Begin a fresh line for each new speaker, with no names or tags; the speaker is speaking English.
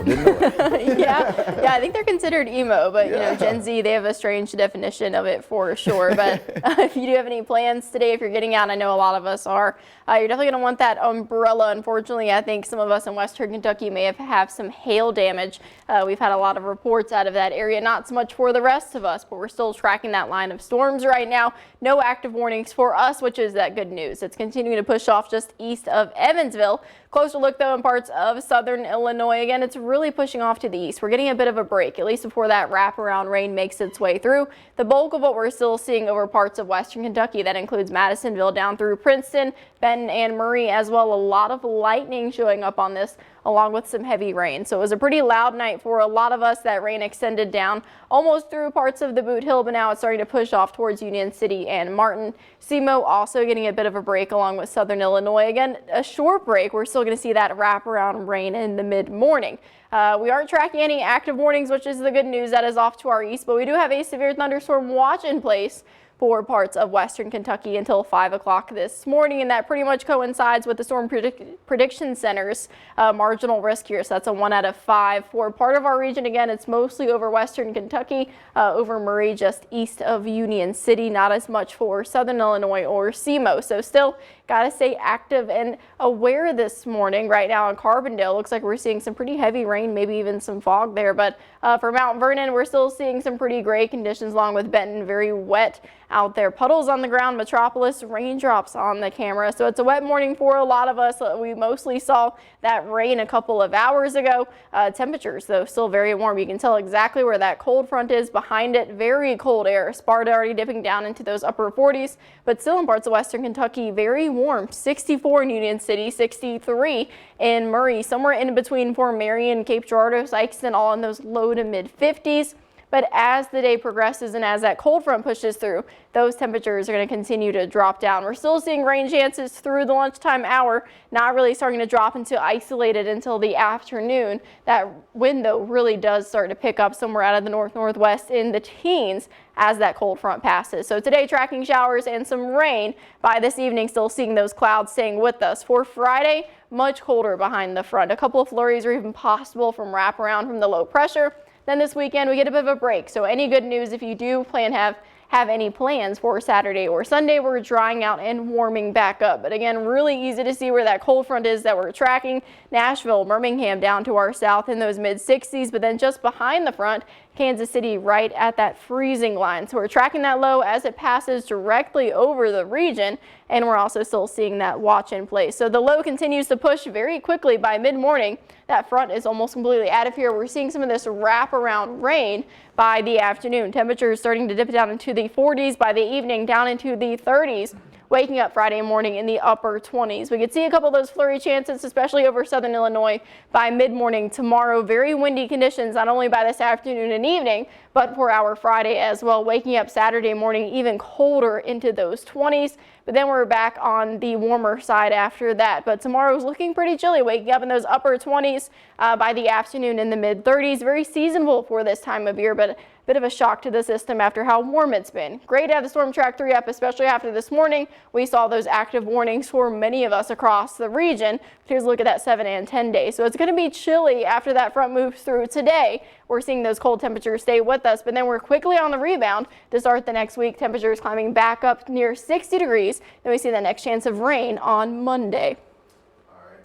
Didn't know it.
Yeah, I think they're considered emo, but you know, Gen Z, they have a strange definition of it for sure. But if you do have any plans today, if you're getting out, I know a lot of us are, you're definitely going to want that umbrella. Unfortunately, I think some of us in Western Kentucky may have some hail damage. We've had a lot of reports out of that area, not so much for the rest of us, but we're still tracking that line of storms right now. No active warnings for us, which is that good news. It's continuing to push off just east of Evansville. Closer look though in parts of southern Illinois. Again, it's really pushing off to the east. We're getting a bit of a break, at least before that wraparound rain makes its way through. The bulk of what we're still seeing over parts of Western Kentucky, that includes Madisonville down through Princeton, Benton and Murray as well. A lot of lightning showing up on this, along with some heavy rain. So it was a pretty loud night for a lot of us. That rain extended down almost through parts of the Boot Hill, but now it's starting to push off towards Union City and Martin. SEMO also getting a bit of a break along with southern Illinois. Again, a short break. We're still going to see that wraparound rain in the mid-morning. We aren't tracking any active warnings, which is the good news. That is off to our east, but we do have a severe thunderstorm watch in place for parts of Western Kentucky until 5 o'clock this morning, and that pretty much coincides with the Storm Prediction Center's marginal risk here. So that's a 1 out of 5 for part of our region. Again, it's mostly over Western Kentucky, over Murray, just east of Union City. Not as much for southern Illinois or SEMO. So still got to stay active and aware this morning. Right now in Carbondale, looks like we're seeing some pretty heavy rain, maybe even some fog there. But for Mount Vernon, we're still seeing some pretty gray conditions, along with Benton, very wet out there. Puddles on the ground. Metropolis, raindrops on the camera. So it's a wet morning for a lot of us. We mostly saw that rain a couple of hours ago. Temperatures, though, still very warm. You can tell exactly where that cold front is behind it. Very cold air. Sparta already dipping down into those upper 40s, but still in parts of Western Kentucky, very warm. 64 in Union City, 63 in Murray, somewhere in between for Marion, Cape Girardeau, Sikeston, all in those low to mid 50s. But as the day progresses and as that cold front pushes through, those temperatures are going to continue to drop down. We're still seeing rain chances through the lunchtime hour, not really starting to drop into isolated until the afternoon. That wind, though, really does start to pick up somewhere out of the northwest in the teens as that cold front passes. So today, tracking showers and some rain. By this evening, still seeing those clouds staying with us. For Friday, much colder behind the front. A couple of flurries are even possible from wraparound from the low pressure. Then this weekend we get a bit of a break. So any good news if you do plan have any plans for Saturday or Sunday, we're drying out and warming back up. But again, really easy to see where that cold front is that we're tracking. Nashville, Birmingham down to our south in those mid 60s, but then just behind the front, Kansas City right at that freezing line. So we're tracking that low as it passes directly over the region, and we're also still seeing that watch in place. So the low continues to push very quickly by mid-morning. That front is almost completely out of here. We're seeing some of this wraparound rain by the afternoon. Temperatures starting to dip down into the 40s by the evening, down into the 30s. Waking up Friday morning in the upper 20s. We could see a couple of those flurry chances, especially over southern Illinois by mid-morning tomorrow. Very windy conditions, not only by this afternoon and evening, but for our Friday as well. Waking up Saturday morning even colder into those 20s. But then we're back on the warmer side after that. But tomorrow's looking pretty chilly, waking up in those upper 20s by the afternoon in the mid 30s. Very seasonable for this time of year, but a bit of a shock to the system after how warm it's been. Great to have the Storm Track 3 up, especially after this morning. We saw those active warnings for many of us across the region. Here's a look at that 7 and 10 day. So it's going to be chilly after that front moves through today. We're seeing those cold temperatures stay with us, but then we're quickly on the rebound to start the next week. Temperatures climbing back up near 60 degrees. Then we see the next chance of rain on Monday.